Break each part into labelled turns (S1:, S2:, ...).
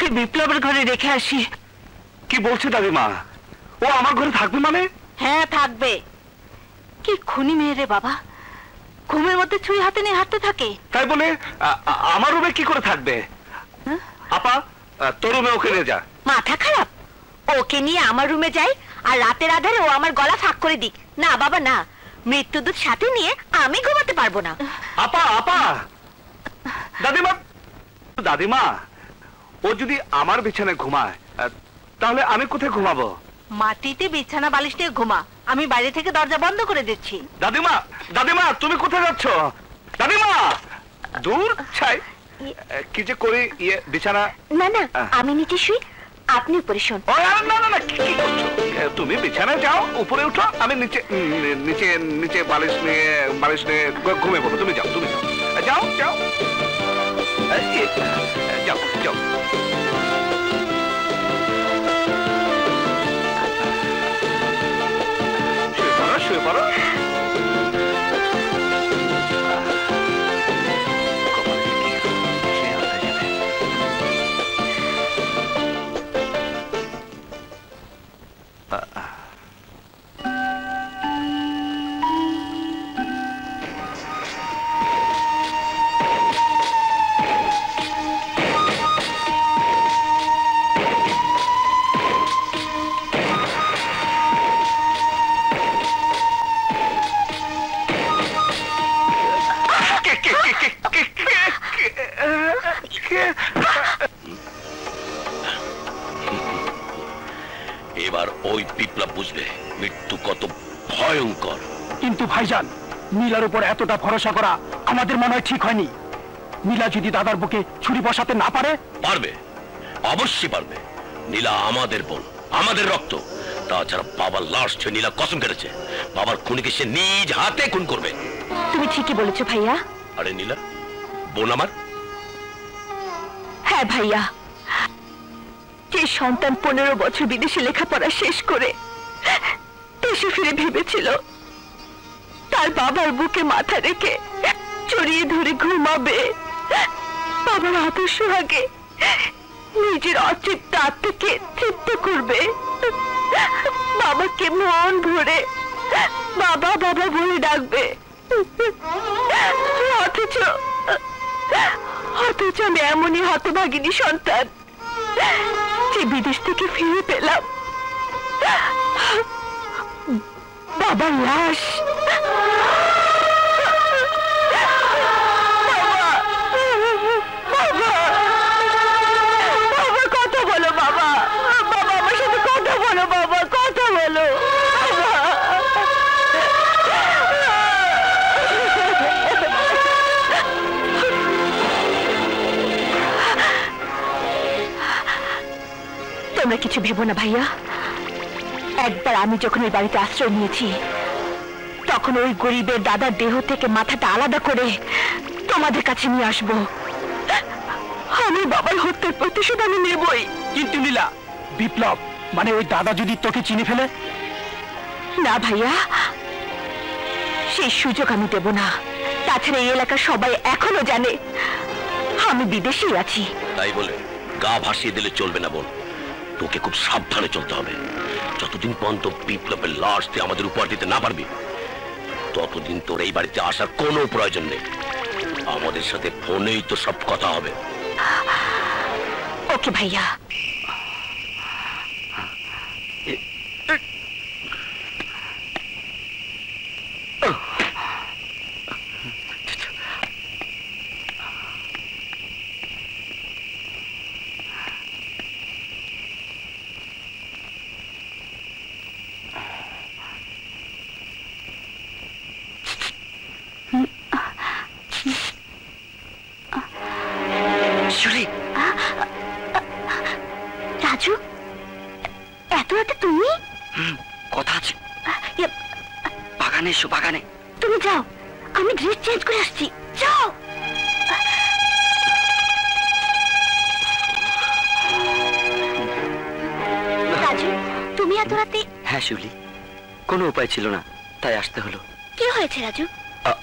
S1: ওকে বিপ্লবের ঘরে রেখে আসি।
S2: কি বলছে দাদিমা? ও আমার ঘরে থাকবে মানে?
S1: হ্যাঁ থাকবে। কি খুনি মেয়ে রে বাবা, ঘুমের মধ্যে ছুরি হাতে নিয়ে হাঁটতে থাকে।
S2: তাই বলে আমার রুমে কি করে থাকবে? আপা তোর রুমে ওকে নিয়ে যা।
S1: মাথা খারাপ? ওকে নিয়ে আমার রুমে যাই আর রাতের আধারে ও আমার গলা ফাঁক করে দিক? না বাবা না, মৃত্যুদূত সাথে নিয়ে আমি ঘুমাতে পারবো না।
S2: আপা আপা দাদিমা দাদিমা, ও যদি আমার বিছানায় ঘুমায় তাহলে আমি কোথায় ঘুমাবো?
S1: মাটিতে বিছানা বালিশ দিয়ে ঘুমা, আমি বাইরে থেকে দরজা বন্ধ করে দিচ্ছি।
S2: দাদিমা দাদিমা তুমি কোথায় যাচ্ছ? দাদিমা দূর ছাই, কি যে করি বিছানা।
S1: না না আমি নিচে শুই, আপনি উপরে শুন।
S2: না না না, কি করছো? তুমি বিছানায় যাও, উপরে উঠো, আমি নিচে নিচে নিচে বালিশ নিয়ে ঘুমিয়ে পড়ো। তুমি যাও, তুমি যাও যাও যাও যাও। শুয়ে পড়ো।
S3: এবার ওই বিপ্লব বুঝবে মৃত্যু কত ভয়ঙ্কর।
S4: কিন্তু ভাইজান, নীলার উপর এতটা ভরসা করা আমাদের মনে হয় ঠিক হয়নি। নীলা যদি দাদার বুকে ছুরি বসাতে না পারে?
S3: পারবে, অবশ্যই পারবে। নীলা আমাদের বোন, আমাদের রক্ত। তাছাড়া বাবার লাশ ছুঁয়ে নীলা কসম কেটেছে বাবার খুনিকে সে নিজ হাতে খুন করবে।
S1: তুমি ঠিকই বলেছো ভাইয়া।
S3: আরে নীলা বোন আমার।
S1: হ্যাঁ ভাইয়া, যে সন্তান 15 বছর বিদেশে লেখাপড়া শেষ করে দেশে ফিরে ভেবেছিল তার বাবার বুকে মাথা রেখে জড়িয়ে ধরে ঘুমাবে, বাবার আদর্শ আগে নিজের অতৃপ্ত আত্মাকে তৃপ্ত করবে, বাবাকে মন ভরে বাবা বাবা বলে ডাকবে। অথচ আমি এমনই হতভাগিনী সন্তান যে বিদেশ থেকে ফিরে পেলাম বাবার লাশ। বাবা কথা বলো, বাবা বাবা আমার সাথে কথা বলো, বাবা কথা বলো। তোমরা কিছু ভেবো না ভাইয়া, একবার আমি যখন ওই বাড়িতে আশ্রয় নিয়েছি তখন ওই গরিবের দাদার দেহ থেকে মাথাটা আলাদা করে তোমাদের কাছে নিয়ে আসবো। আমি বাবার হত্যার প্রতিশোধ আমি নেবই।
S4: কিন্তু নীলা, বিপ্লব মানে ওই দাদা যদি তোকে চিনে ফেলে?
S1: না ভাইয়া, সেই সুযোগ আমি দেব না। তাছাড়া এই এলাকার সবাই এখনো জানে আমি বিদেশেই আছি।
S3: তাই বলে গা ভাসিয়ে দিলে চলবে না বোন, তোকে খুব সাবধানে চলতে হবে। যতদিন পর্যন্ত বিপ্লবের লাশ তুই আমাদের উপহার দিতে না পারবি ততদিন তোর এই বাড়িতে আসার কোনো প্রয়োজন নেই। আমাদের সাথে ফোনেই তো সব কথা হবে।
S1: ওকে ভাইয়া। রাজু, এত রাতে তুমি?
S5: কথা আছে, বাগানে এসো। বাগানে
S1: তুমি যাও, আমি ড্রেস চেঞ্জ করে আসছি। যাও। রাজু, তুমি এত রাতে?
S5: হ্যাঁ শিউলি, কোনো উপায় ছিল না তাই আসতে হলো।
S1: কি হয়েছে রাজু?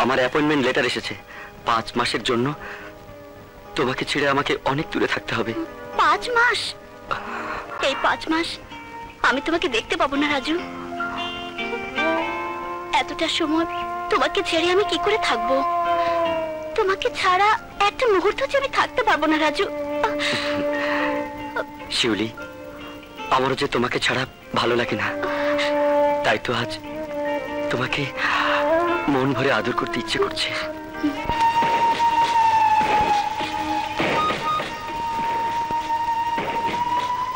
S5: আমার অ্যাপয়েন্টমেন্ট লেটার এসেছে। 5 মাসের জন্য তোমাকে ছেড়ে আমাকে অনেক দূরে থাকতে হবে।
S6: 5 মাস? এই 5 মাস আমি তোমাকে দেখতে পাবো না রাজু। এতটা সময় তোমাকে ছেড়ে আমি কি করে থাকবো? তোমাকে ছাড়া একটা মুহূর্ত যে আমি থাকতে পারবো না রাজু।
S5: শিউলি, আমারও যে তোমাকে ছাড়া ভালো লাগে না, তাই তো আজ তোমাকে মন ভরে আদর করতে ইচ্ছে করছে।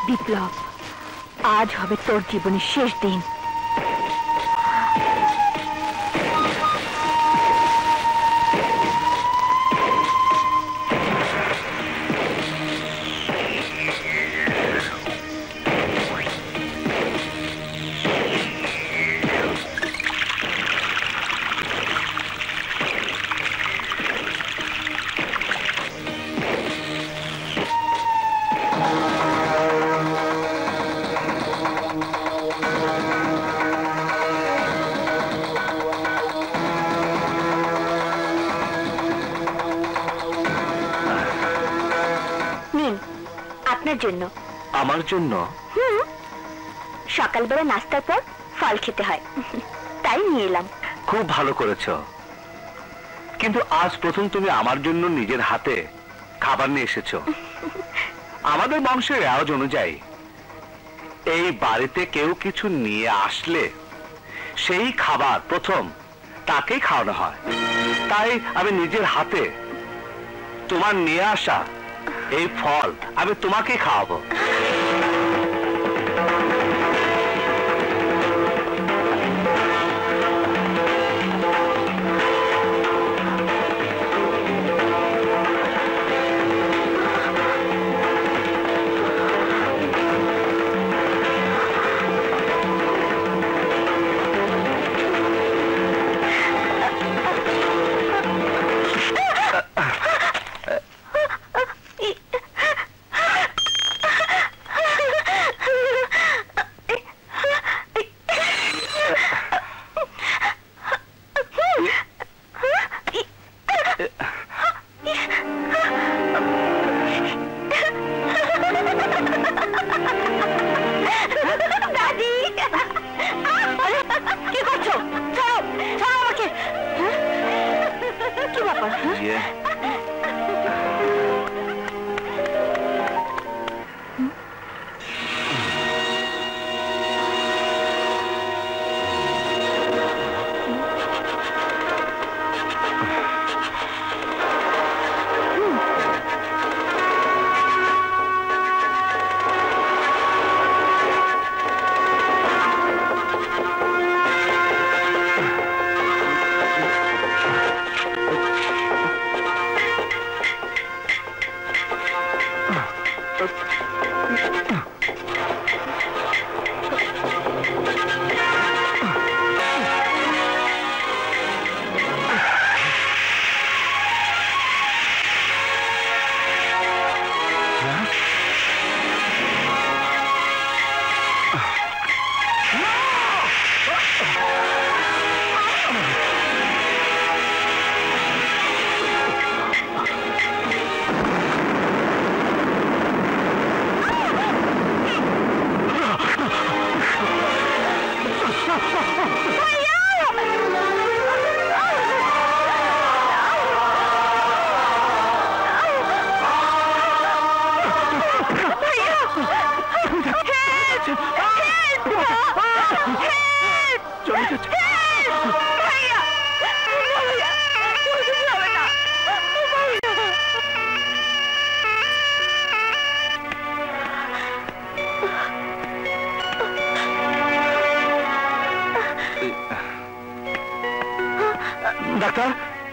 S1: বিপ্লব, আজ হবে তোর জীবনের শেষ দিন। আপনার জন্য।
S2: আমার জন্য?
S1: সকালবেলা নাস্তার পর ফল খেতে হয়, তাই নিয়ে এলাম।
S2: খুব ভালো করেছো, কিন্তু আজ প্রথম তুমি আমার জন্য নিজের হাতে খাবার নিয়ে এসেছো। আমাদের বংশের রেওয়াজ অনুযায়ী এই বাড়িতে কেউ কিছু নিয়ে আসলে সেই খাবার প্রথম তাকেই খাওয়ানো হয়। তাই আমি নিজের হাতে তোমার নিয়ে আসা এই ফল আমি তোমাকেই খাওয়াবো। ডাক্তার,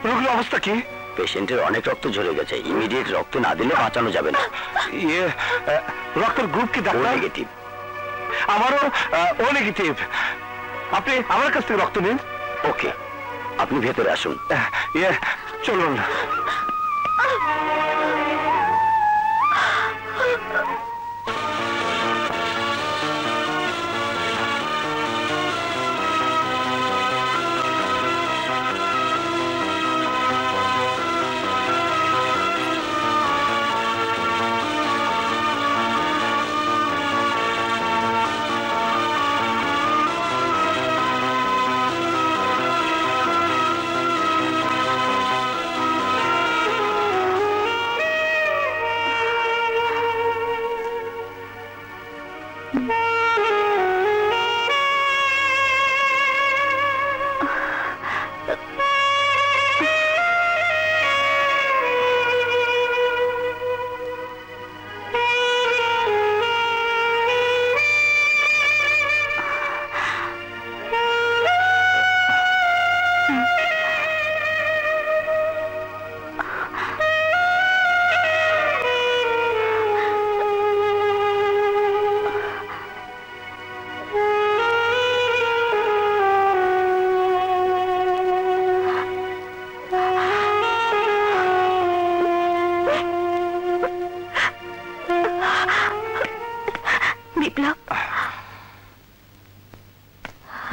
S2: রোগীর অবস্থা কি?
S3: পেশেন্টের অনেক রক্ত ঝরে গেছে, ইমিডিয়েট রক্ত না দিলে বাঁচানো যাবে না।
S2: রক্তের গ্রুপ কি ডাক্তার?
S3: নেগেটিভ।
S2: আমারও ও নেগেটিভ। আপনি আমার কাছ থেকে রক্ত নিন।
S3: ওকে, আপনি ভেতরে আসুন।
S2: চলুন।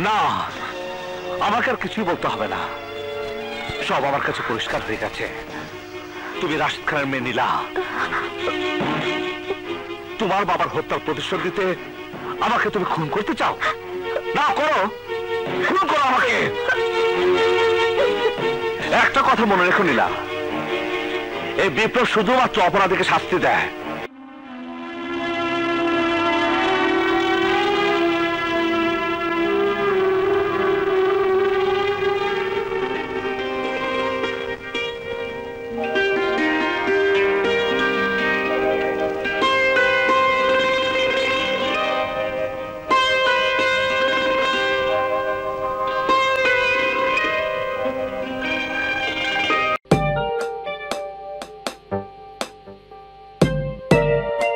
S2: না, আমাকে আর কিছুই বলতে হবে না, সব আমার কাছে পরিষ্কার হয়ে গেছে। তুমি রাশিদ খানের মেয়ে নীলা। তোমার বাবার হত্যার প্রতিশোধ দিতে আমাকে তুমি খুন করতে চাও? না, করো, খুন করো আমাকে। একটা কথা মনে রেখো নীলা, এই বিপ্লব শুধুমাত্র অপরাধীকে শাস্তি দেয়,